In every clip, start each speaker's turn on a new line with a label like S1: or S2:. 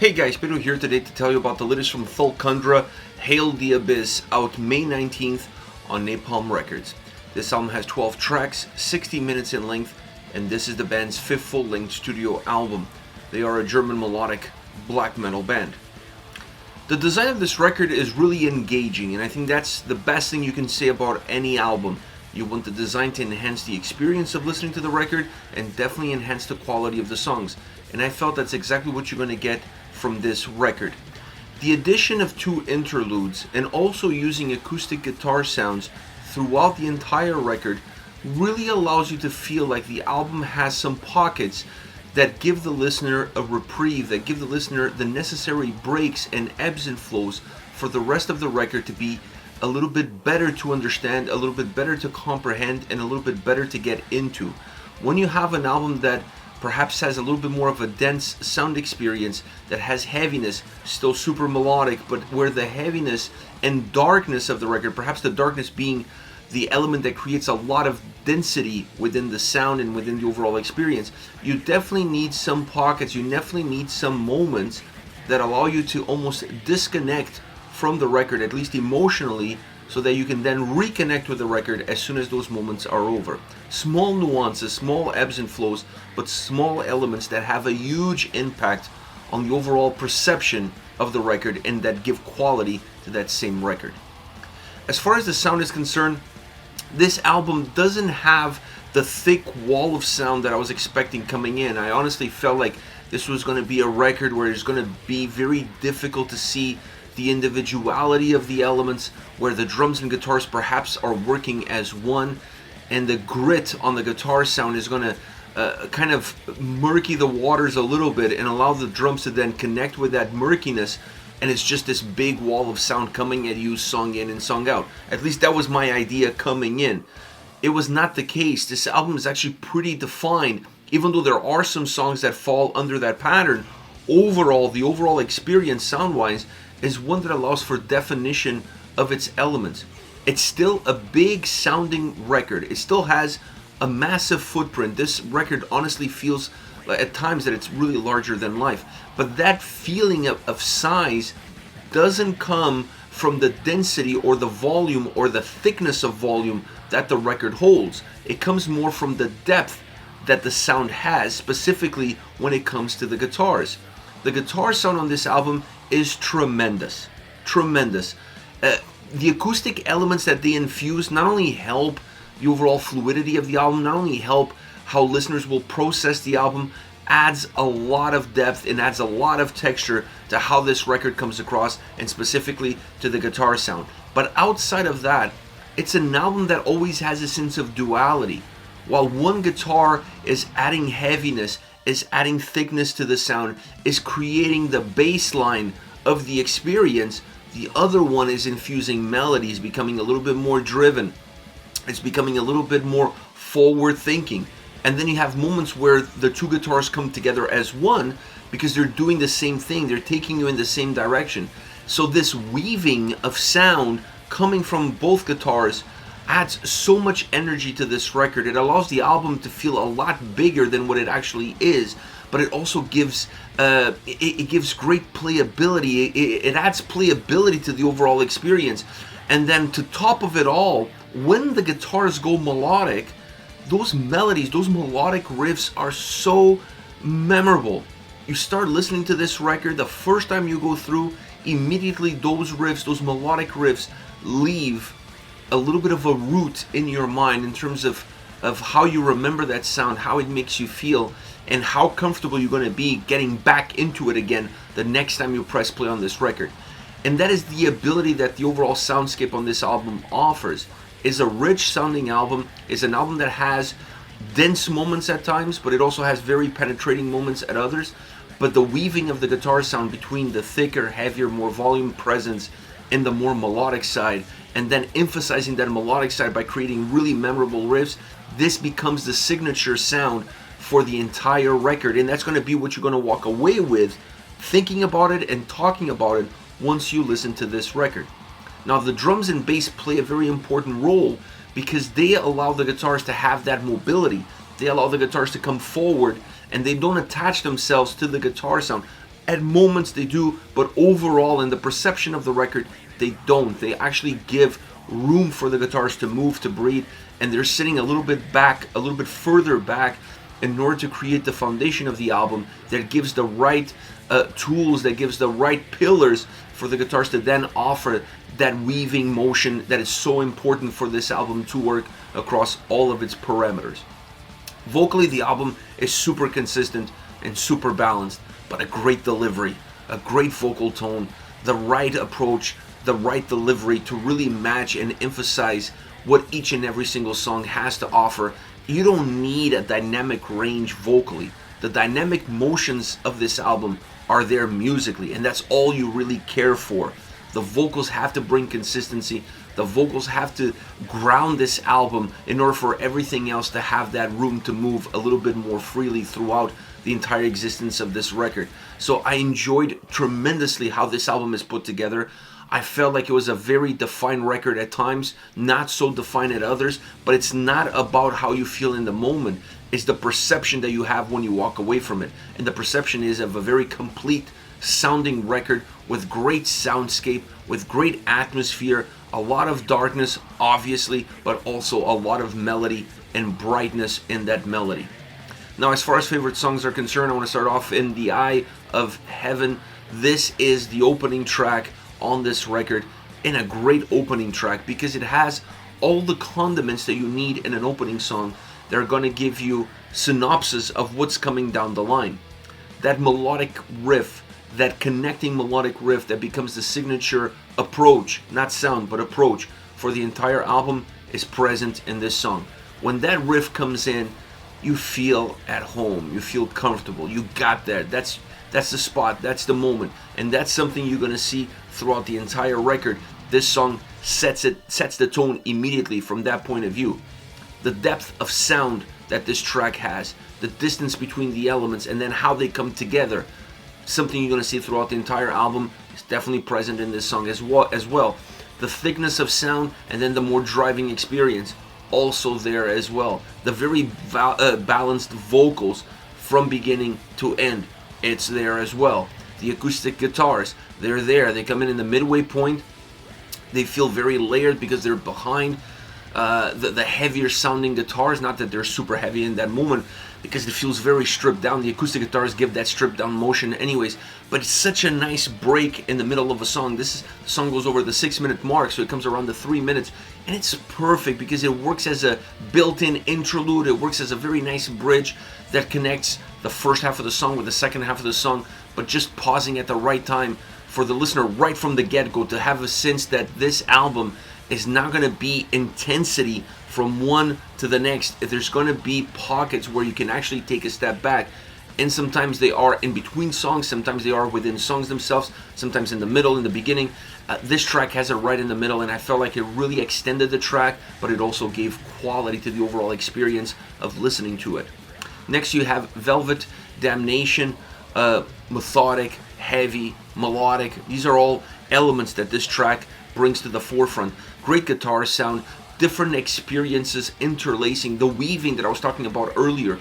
S1: Hey guys, Pedro here today to tell you about the latest from Thulcandra, Hail the Abyss, out May 19th on Napalm Records. This album has 12 tracks, 60 minutes in length, and this is the band's fifth full-length studio album. They are a German melodic black metal band. The design of this record is really engaging, and I think that's the best thing you can say about any album. You want the design to enhance the experience of listening to the record and definitely enhance the quality of the songs. And I felt that's exactly what you're going to get from this record. The addition of two interludes and also using acoustic guitar sounds throughout the entire record really allows you to feel like the album has some pockets that give the listener a reprieve, that give the listener the necessary breaks and ebbs and flows for the rest of the record to be a little bit better to understand, a little bit better to comprehend, and a little bit better to get into. When you have an album that perhaps has a little bit more of a dense sound experience, that has heaviness, still super melodic, but where the heaviness and darkness of the record, perhaps the darkness being the element that creates a lot of density within the sound and within the overall experience, you definitely need some pockets, you definitely need some moments that allow you to almost disconnect from the record, at least emotionally, so that you can then reconnect with the record as soon as those moments are over. Small nuances, small ebbs and flows, but small elements that have a huge impact on the overall perception of the record and that give quality to that same record. As far as the sound is concerned, this album doesn't have the thick wall of sound that I was expecting coming in. I honestly felt like this was going to be a record where it's going to be very difficult to see the individuality of the elements, where the drums and guitars perhaps are working as one, and the grit on the guitar sound is going to kind of murky the waters a little bit and allow the drums to then connect with that murkiness, and it's just this big wall of sound coming at you, song in and song out. At least that was my idea coming in. It was not the case. This album is actually pretty defined, even though there are some songs that fall under that pattern. Overall, the overall experience sound-wise is one that allows for definition of its elements. It's still a big sounding record. It still has a massive footprint. This record honestly feels at times that it's really larger than life. But that feeling of size doesn't come from the density or the volume or the thickness of volume that the record holds. It comes more from the depth that the sound has, specifically when it comes to the guitars. The guitar sound on this album is tremendous. Tremendous. The acoustic elements that they infuse not only help the overall fluidity of the album, not only help how listeners will process the album, adds a lot of depth and adds a lot of texture to how this record comes across, and specifically to the guitar sound. But outside of that, it's an album that always has a sense of duality. While one guitar is adding heaviness, is adding thickness to the sound, is creating the baseline of the experience, the other one is infusing melodies, becoming a little bit more driven. It's becoming a little bit more forward thinking. And then you have moments where the two guitars come together as one because they're doing the same thing, they're taking you in the same direction. So this weaving of sound coming from both guitars adds so much energy to this record. It allows the album to feel a lot bigger than what it actually is, but it also gives it gives great playability. It adds playability to the overall experience. And then to top of it all, when the guitars go melodic, those melodies, those melodic riffs are so memorable. You start listening to this record, the first time you go through, immediately those riffs, those melodic riffs leave a little bit of a root in your mind in terms of how you remember that sound, how it makes you feel, and how comfortable you're going to be getting back into it again the next time you press play on this record. And that is the ability that the overall soundscape on this album offers. Is a rich sounding album, is an album that has dense moments at times, but it also has very penetrating moments at others. But the weaving of the guitar sound between the thicker, heavier, more volume presence and the more melodic side, and then emphasizing that melodic side by creating really memorable riffs, this becomes the signature sound for the entire record. And that's going to be what you're going to walk away with, thinking about it and talking about it once you listen to this record. Now, the drums and bass play a very important role because they allow the guitars to have that mobility. They allow the guitars to come forward and they don't attach themselves to the guitar sound. At moments they do, but overall in the perception of the record, they don't. They actually give room for the guitars to move, to breathe, and they're sitting a little bit back, a little bit further back, in order to create the foundation of the album that gives the right tools, that gives the right pillars for the guitars to then offer that weaving motion that is so important for this album to work across all of its parameters. Vocally, the album is super consistent and super balanced, but a great delivery, a great vocal tone, the right approach, the right delivery to really match and emphasize what each and every single song has to offer. You don't need a dynamic range vocally. The dynamic motions of this album are there musically, and that's all you really care for. The vocals have to bring consistency. The vocals have to ground this album in order for everything else to have that room to move a little bit more freely throughout the entire existence of this record. So I enjoyed tremendously how this album is put together. I felt like it was a very defined record at times, not so defined at others, but it's not about how you feel in the moment. It's the perception that you have when you walk away from it. And the perception is of a very complete sounding record with great soundscape, with great atmosphere, a lot of darkness, obviously, but also a lot of melody and brightness in that melody. Now, as far as favorite songs are concerned, I want to start off in The Eye of Heaven. This is the opening track on this record, and a great opening track because it has all the condiments that you need in an opening song that are going to give you synopsis of what's coming down the line. That melodic riff, that connecting melodic riff that becomes the signature approach, not sound, but approach for the entire album is present in this song. When that riff comes in, you feel at home, you feel comfortable, you got that. That's the spot, that's the moment, and that's something you're gonna see throughout the entire record. This song sets the tone immediately from that point of view. The depth of sound that this track has, the distance between the elements, and then how they come together, something you're gonna see throughout the entire album, is definitely present in this song as well. The thickness of sound and then the more driving experience, also there as well. The very balanced vocals from beginning to end, it's there as well. The acoustic guitars, they're there. They come in the midway point. They feel very layered because they're behind the heavier sounding guitars. Not that they're super heavy in that moment, because it feels very stripped down. The acoustic guitars give that stripped down motion anyways, but it's such a nice break in the middle of a song. The song goes over the 6-minute mark, so it comes around the 3 minutes, and it's perfect because it works as a built-in interlude. It works as a very nice bridge that connects the first half of the song with the second half of the song, but just pausing at the right time for the listener right from the get-go to have a sense that this album is not going to be intensity from one to the next. There's going to be pockets where you can actually take a step back, and sometimes they are in between songs, sometimes they are within songs themselves, sometimes in the middle, in the beginning. This track has it right in the middle, and I felt like it really extended the track, but it also gave quality to the overall experience of listening to it. Next you have Velvet, Damnation, methodic, heavy, melodic. These are all elements that this track brings to the forefront. Great guitar sound, different experiences interlacing. The weaving that I was talking about earlier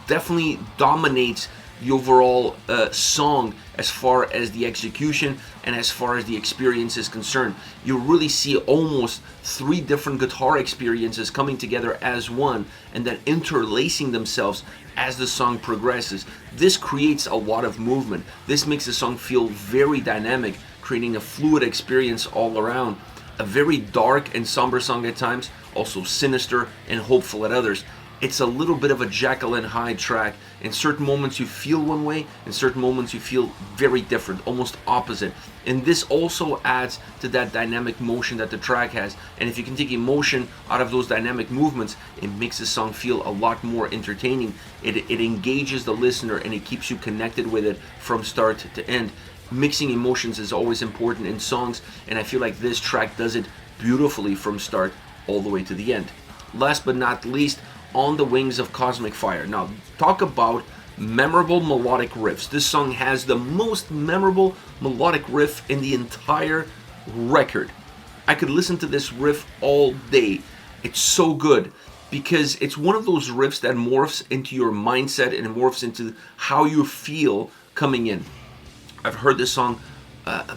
S1: definitely dominates the overall song as far as the execution and as far as the experience is concerned. You really see almost 3 different guitar experiences coming together as one and then interlacing themselves as the song progresses. This creates a lot of movement. This makes the song feel very dynamic, creating a fluid experience all around. A very dark and somber song at times, also sinister and hopeful at others. It's a little bit of a Jekyll and Hyde track. In certain moments you feel one way, in certain moments you feel very different, almost opposite. And this also adds to that dynamic motion that the track has. And if you can take emotion out of those dynamic movements, it makes the song feel a lot more entertaining. It engages the listener and it keeps you connected with it from start to end. Mixing emotions is always important in songs, and I feel like this track does it beautifully from start all the way to the end. Last but not least, On the Wings of Cosmic Fire. Now, talk about memorable melodic riffs. This song has the most memorable melodic riff in the entire record. I could listen to this riff all day. It's so good because it's one of those riffs that morphs into your mindset and it morphs into how you feel coming in. I've heard this song, I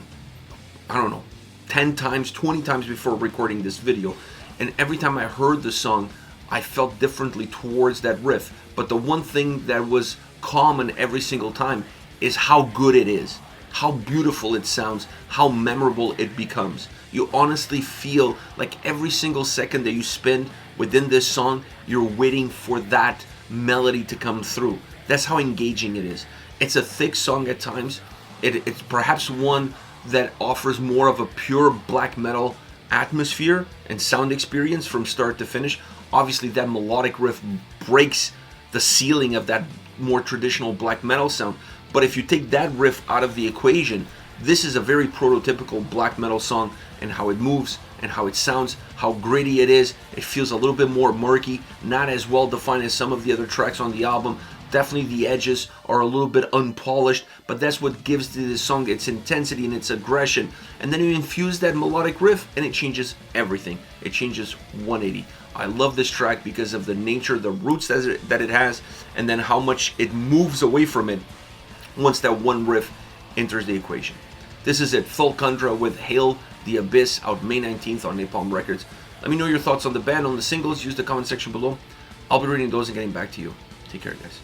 S1: don't know, 10 times, 20 times before recording this video. And every time I heard the song, I felt differently towards that riff. But the one thing that was common every single time is how good it is, how beautiful it sounds, how memorable it becomes. You honestly feel like every single second that you spend within this song, you're waiting for that melody to come through. That's how engaging it is. It's a thick song at times. It's perhaps one that offers more of a pure black metal atmosphere and sound experience from start to finish. Obviously, that melodic riff breaks the ceiling of that more traditional black metal sound. But if you take that riff out of the equation, this is a very prototypical black metal song, and how it moves and how it sounds, how gritty it is. It feels a little bit more murky, not as well defined as some of the other tracks on the album. Definitely the edges are a little bit unpolished, but that's what gives to this song its intensity and its aggression. And then you infuse that melodic riff and it changes everything. It changes 180. I love this track because of the nature, the roots that it has, and then how much it moves away from it once that one riff enters the equation. This is it, Thulcandra with Hail the Abyss, out May 19th on Napalm Records. Let me know your thoughts on the band, on the singles. Use the comment section below. I'll be reading those and getting back to you. Take care, guys.